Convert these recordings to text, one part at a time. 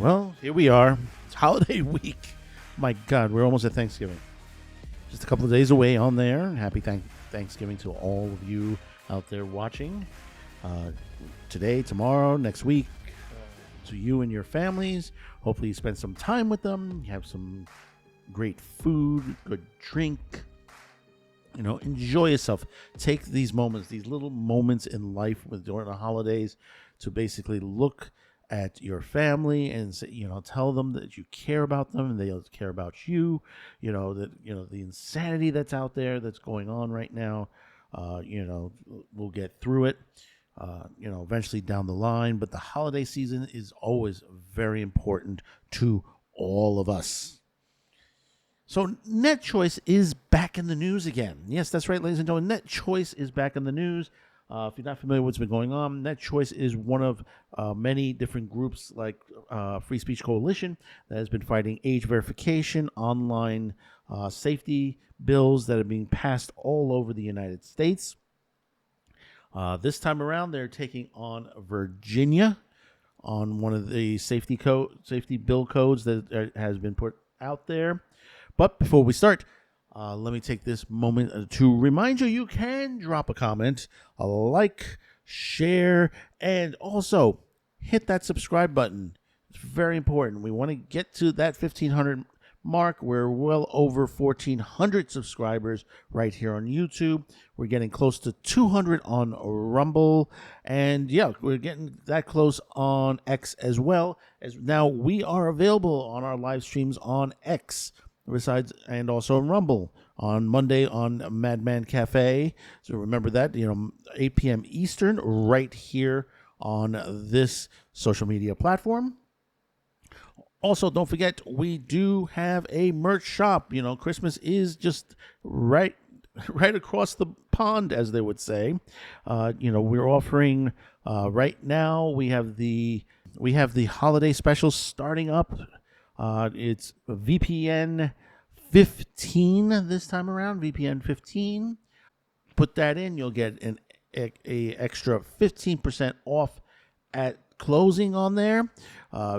Well, here we are. It's holiday week. My God, we're almost at Thanksgiving. Just a couple of days away on there. Happy Thanksgiving to all of you out there watching. Today, tomorrow, next week, to you and your families. Hopefully you spend some time with them. You have some great food, good drink. Enjoy yourself. Take these moments, these little moments in life during the holidays to basically look at your family and say, tell them that you care about them and they'll care about you. The insanity that's out there that's going on right now. We'll get through it. Eventually down the line, but the holiday season is always very important to all of us. So NetChoice is back in the news again. Yes, that's right, ladies and gentlemen. NetChoice is back in the news. If you're not familiar with what's been going on, NetChoice is one of many different groups like Free Speech Coalition that has been fighting age verification, online safety bills that are being passed all over the United States. This time around, they're taking on Virginia on one of the safety bill codes that has been put out there. But before we start, let me take this moment to remind you, you can drop a comment, a like, share, and also hit that subscribe button. It's very important. We want to get to that 1,500 mark. We're well over 1,400 subscribers right here on YouTube. We're getting close to 200 on Rumble. And yeah, we're getting that close on X as well. As now we are available on our live streams on X. Besides, and also on Rumble on Monday on Madman Cafe. So remember that, 8 p.m. Eastern, right here on this social media platform. Also, don't forget, we do have a merch shop. Christmas is just right across the pond, as they would say. We're offering right now. We have the holiday specials starting up. It's VPN 15 this time around, VPN 15. Put that in, you'll get an extra 15% off at closing on there.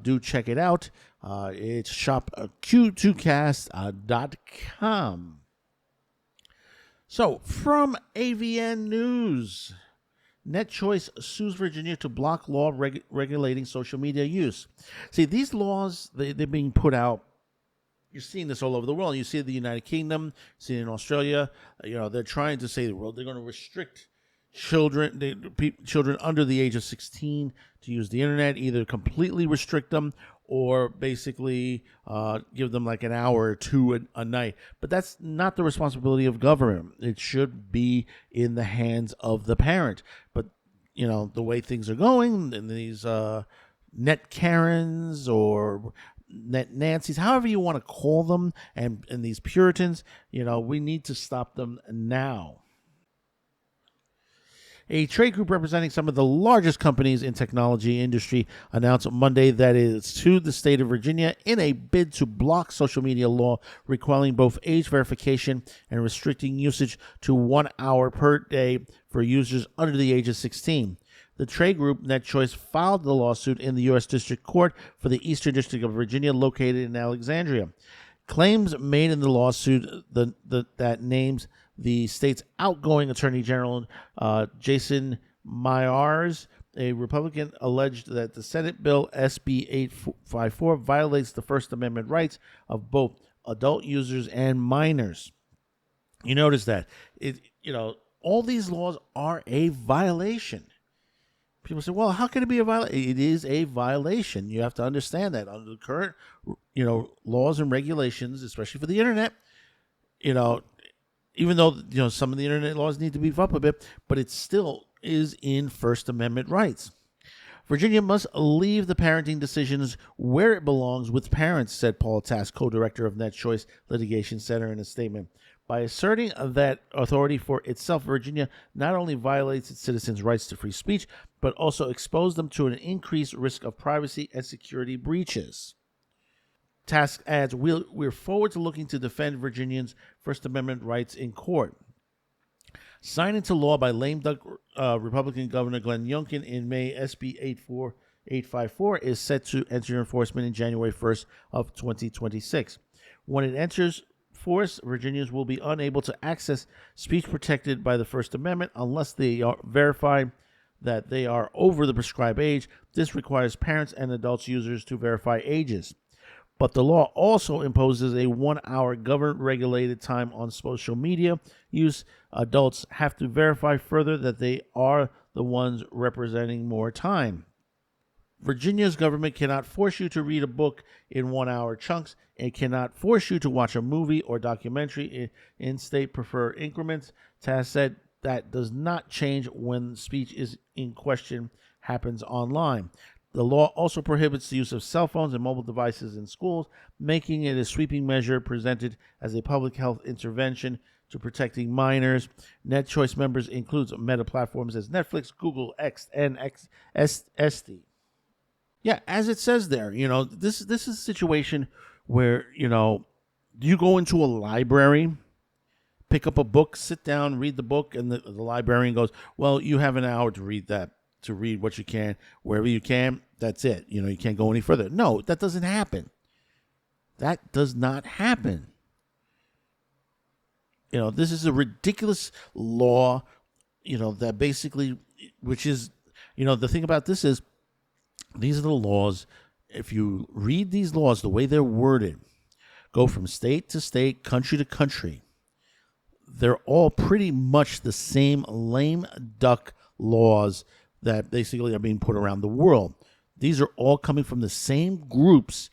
Do check it out. It's shopq2cast.com. So, from AVN News, NetChoice sues Virginia to block law regulating social media use. See, these laws, they're being put out. You're seeing this all over the world. You see it in the United Kingdom, you see it in Australia. They're trying to say, well, they're going to restrict children under the age of 16 to use the internet, either completely restrict them or basically give them like an hour or two a night. But that's not the responsibility of government. It should be in the hands of the parent. But, the way things are going, and these net Karens or net Nancys, however you want to call them, and these Puritans, we need to stop them now. A trade group representing some of the largest companies in technology industry announced Monday that it is sued the state of Virginia in a bid to block social media law requiring both age verification and restricting usage to 1 hour per day for users under the age of 16. The trade group, NetChoice, filed the lawsuit in the U.S. District Court for the Eastern District of Virginia located in Alexandria. Claims made in the lawsuit that names the state's outgoing Attorney General, Jason Myers, a Republican, alleged that the Senate bill SB 854 violates the First Amendment rights of both adult users and minors. You notice that all these laws are a violation. People say, well, how can it be a violation? It is a violation. You have to understand that under the current, laws and regulations, especially for the internet, even though, some of the internet laws need to beef up a bit, but it still is in First Amendment rights. Virginia must leave the parenting decisions where it belongs with parents, said Paul Tass, co-director of NetChoice Litigation Center, in a statement. By asserting that authority for itself, Virginia not only violates its citizens' rights to free speech, but also exposes them to an increased risk of privacy and security breaches. Task adds, we're forward to looking to defend Virginians' First Amendment rights in court. Signed into law by lame duck Republican Governor Glenn Youngkin in May, SB 854 is set to enter enforcement in January 1st of 2026. When it enters force, Virginians will be unable to access speech protected by the First Amendment unless they verify that they are over the prescribed age. This requires parents and adult users to verify ages. But the law also imposes a 1 hour government-regulated time on social media use. Adults have to verify further that they are the ones representing more time. Virginia's government cannot force you to read a book in 1 hour chunks. It cannot force you to watch a movie or documentary in state preferred increments. TAS said that does not change when speech is in question happens online. The law also prohibits the use of cell phones and mobile devices in schools, making it a sweeping measure presented as a public health intervention to protecting minors. NetChoice members includes meta platforms as Netflix, Google, X, and XSD. Yeah, as it says there, this is a situation where, you go into a library, pick up a book, sit down, read the book, and the librarian goes, well, you have an hour to read that, to read what you can, wherever you can, that's it. You can't go any further. No, that doesn't happen. That does not happen. This is a ridiculous law, that basically, which is, the thing about this is, these are the laws. If you read these laws, the way they're worded, go from state to state, country to country, they're all pretty much the same lame duck laws that basically are being put around the world. These are all coming from the same groups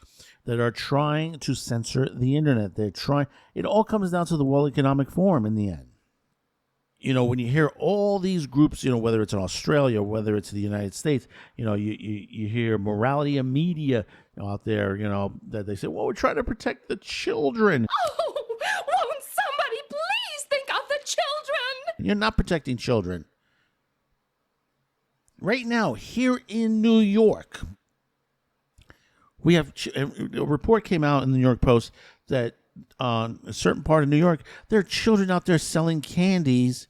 that are trying to censor the internet. It all comes down to the World Economic Forum in the end. When you hear all these groups, whether it's in Australia, whether it's the United States, you hear morality and media out there, that they say, well, we're trying to protect the children. Oh, won't somebody please think of the children? You're not protecting children. Right now, here in New York, we have a report came out in the New York Post that on a certain part of New York, there are children out there selling candies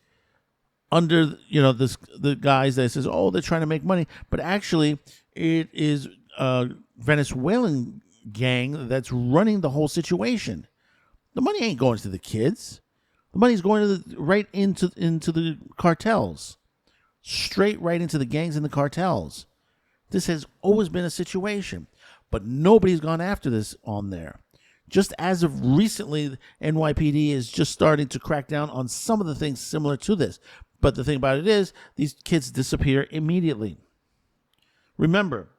under, the guise that says, oh, they're trying to make money. But actually, it is a Venezuelan gang that's running the whole situation. The money ain't going to the kids. The money's going right into the cartels. Straight right into the gangs and the cartels. This has always been a situation. But nobody's gone after this on there. Just as of recently, NYPD is just starting to crack down on some of the things similar to this. But the thing about it is, these kids disappear immediately. Remember,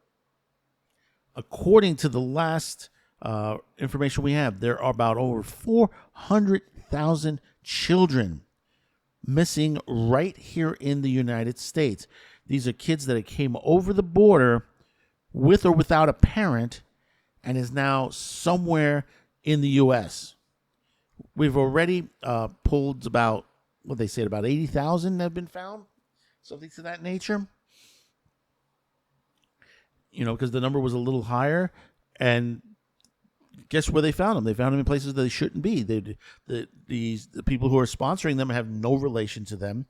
according to the last information we have, there are about over 400,000 children missing right here in the United States. These are kids that came over the border with or without a parent and is now somewhere in the U.S. We've already pulled about 80,000 have been found, something to that nature. Because the number was a little higher, and guess where they found them? They found them in places that they shouldn't be. The people who are sponsoring them have no relation to them.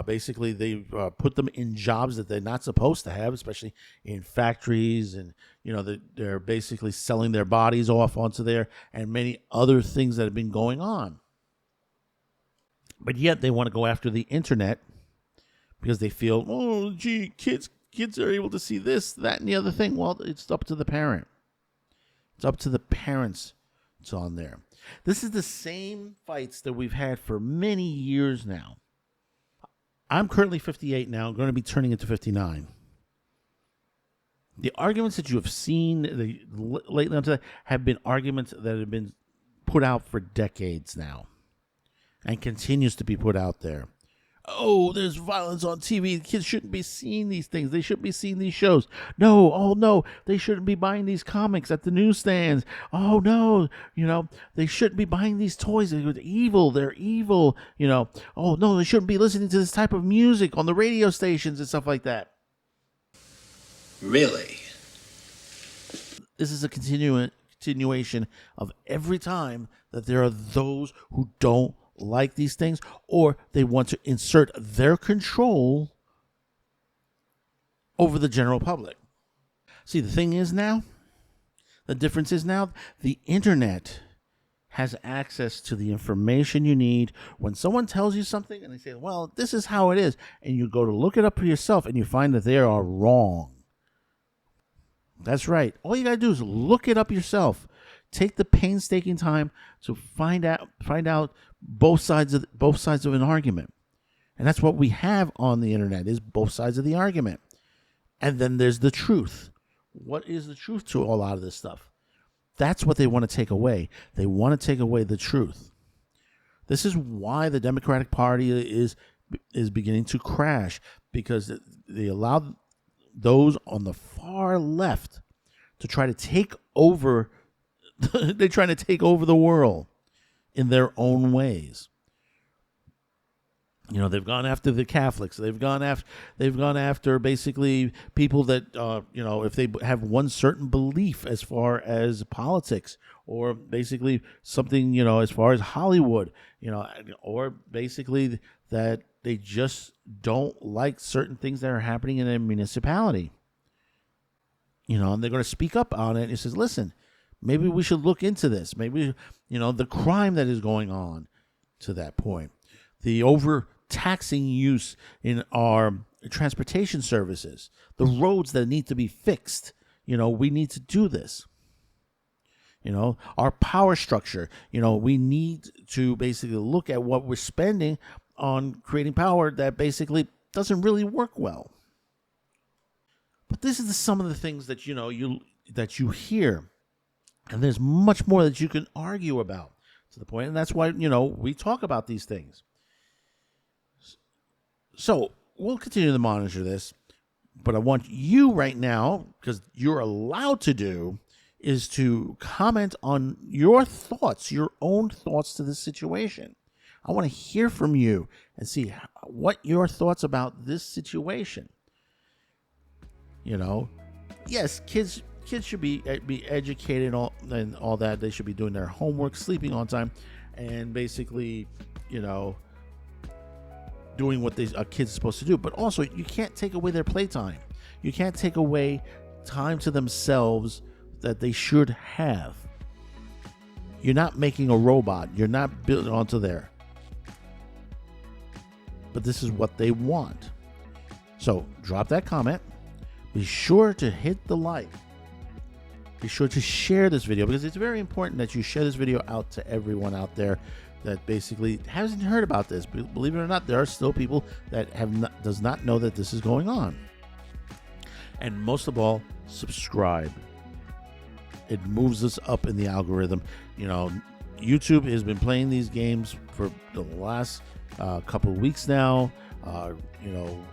Basically, they put them in jobs that they're not supposed to have, especially in factories, and they're basically selling their bodies off onto there, and many other things that have been going on. But yet they want to go after the internet because they feel, oh, gee, kids are able to see this, that, and the other thing. Well, it's up to the parent. It's up to the parents. It's on there. This is the same fights that we've had for many years now. I'm currently 58 now. I'm going to be turning into 59. The arguments that you have seen lately on today have been arguments that have been put out for decades now and continues to be put out there. Oh, there's violence on TV. Kids shouldn't be seeing these things. They shouldn't be seeing these shows. No, they shouldn't be buying these comics at the newsstands. Oh, no, they shouldn't be buying these toys. They're evil. Oh, no, they shouldn't be listening to this type of music on the radio stations and stuff like that. Really? This is a continuation of every time that there are those who don't like these things, or they want to insert their control over the general public. See, the thing is now, the difference is now the internet has access to the information you need. When someone tells you something and they say, well, this is how it is, and you go to look it up for yourself and you find that they are wrong. That's right. All you got to do is look it up yourself. Take the painstaking time to find out both sides of an argument. And that's what we have on the internet, is both sides of the argument. And then there's the truth. What is the truth to a lot of this stuff? That's what they want to take away. They want to take away the truth. This is why the Democratic Party is beginning to crash, because they allow those on the far left to try to take over. They're trying to take over the world in their own ways. You know, they've gone after the Catholics. They've gone after basically people that if they have one certain belief as far as politics, or basically something, as far as Hollywood, or basically that they just don't like certain things that are happening in a municipality. And they're going to speak up on it. And it says, listen, maybe we should look into this. Maybe, the crime that is going on to that point, the overtaxing use in our transportation services, the roads that need to be fixed. We need to do this. Our power structure, we need to basically look at what we're spending on creating power that basically doesn't really work well. But this is some of the things that, you hear. And there's much more that you can argue about to the point. And that's why, we talk about these things. So we'll continue to monitor this. But I want you right now, because you're allowed to do, is to comment on your thoughts, your own thoughts to this situation. I want to hear from you and see what your thoughts about this situation. Yes, kids should be educated and all that. They should be doing their homework, sleeping on time, and basically, doing what a kid's supposed to do. But also, you can't take away their playtime. You can't take away time to themselves that they should have. You're not making a robot. You're not building onto there. But this is what they want. So drop that comment. Be sure to hit the like. Be sure to share this video, because it's very important that you share this video out to everyone out there that basically hasn't heard about this. Believe it or not, there are still people that does not know that this is going on. And most of all, subscribe. It moves us up in the algorithm. YouTube has been playing these games for the last couple of weeks now.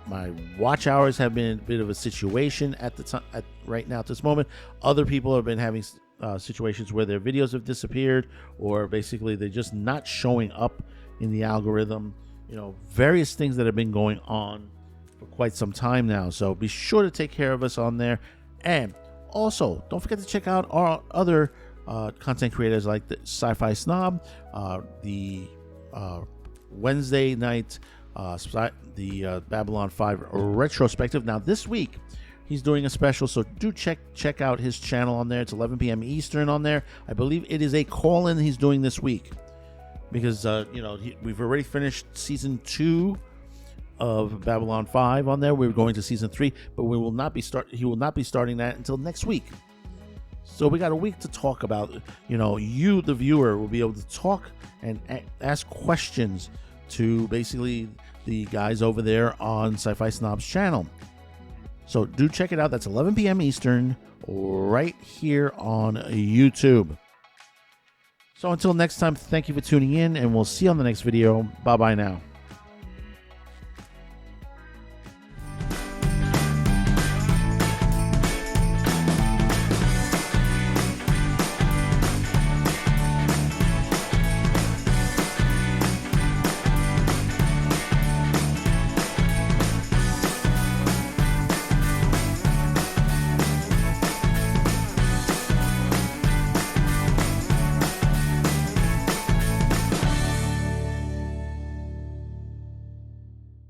My watch hours have been a bit of a situation at the time. Right now, at this moment, other people have been having situations where their videos have disappeared, or basically they're just not showing up in the algorithm. Various things that have been going on for quite some time now. So be sure to take care of us on there, and also don't forget to check out our other content creators like the Sci-Fi Snob, the Wednesday night. The Babylon 5 retrospective. Now this week he's doing a special, so do check out his channel on there. It's 11 p.m. Eastern on there. I believe it is a call-in he's doing this week, because we've already finished season 2 of Babylon 5 on there. We're going to season 3, but he will not be starting that until next week. So we got a week to talk about. You, the viewer, will be able to talk and ask questions to basically the guys over there on Sci-Fi Snob's channel. So do check it out. That's 11 p.m. Eastern right here on YouTube. So until next time, thank you for tuning in, and we'll see you on the next video. Bye-bye now.